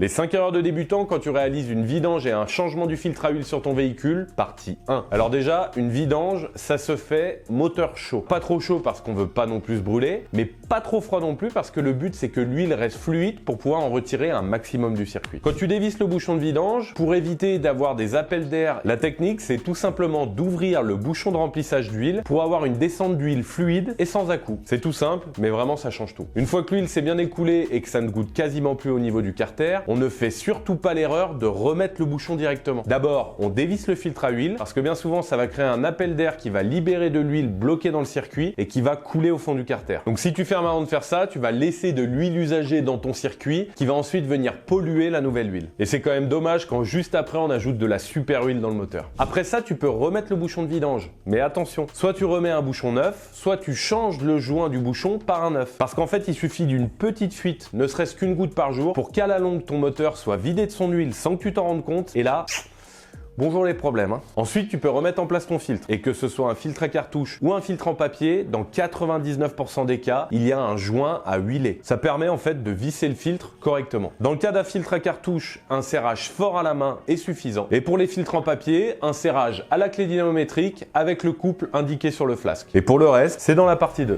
Les 5 erreurs de débutant quand tu réalises une vidange et un changement du filtre à huile sur ton véhicule, partie 1. Alors déjà, une vidange, ça se fait moteur chaud. Pas trop chaud parce qu'on veut pas non plus se brûler, mais pas trop froid non plus parce que le but c'est que l'huile reste fluide pour pouvoir en retirer un maximum du circuit. Quand tu dévisses le bouchon de vidange, pour éviter d'avoir des appels d'air, la technique c'est tout simplement d'ouvrir le bouchon de remplissage d'huile pour avoir une descente d'huile fluide et sans à-coups. C'est tout simple, mais vraiment ça change tout. Une fois que l'huile s'est bien écoulée et que ça ne goûte quasiment plus au niveau du carter, on ne fait surtout pas l'erreur de remettre le bouchon directement. D'abord, on dévisse le filtre à huile parce que bien souvent, ça va créer un appel d'air qui va libérer de l'huile bloquée dans le circuit et qui va couler au fond du carter. Donc si tu fermes avant de faire ça, tu vas laisser de l'huile usagée dans ton circuit qui va ensuite venir polluer la nouvelle huile. Et c'est quand même dommage quand juste après, on ajoute de la super huile dans le moteur. Après ça, tu peux remettre le bouchon de vidange. Mais attention, soit tu remets un bouchon neuf, soit tu changes le joint du bouchon par un neuf. Parce qu'en fait, il suffit d'une petite fuite, ne serait-ce qu'une goutte par jour, pour qu'à la longue, ton moteur soit vidé de son huile sans que tu t'en rendes compte. Et là, bonjour les problèmes. Ensuite, tu peux remettre en place ton filtre. Et que ce soit un filtre à cartouche ou un filtre en papier, dans 99% des cas, il y a un joint à huiler. Ça permet en fait de visser le filtre correctement. Dans le cas d'un filtre à cartouche, un serrage fort à la main est suffisant. Et pour les filtres en papier, un serrage à la clé dynamométrique avec le couple indiqué sur le flasque. Et pour le reste, c'est dans la partie 2.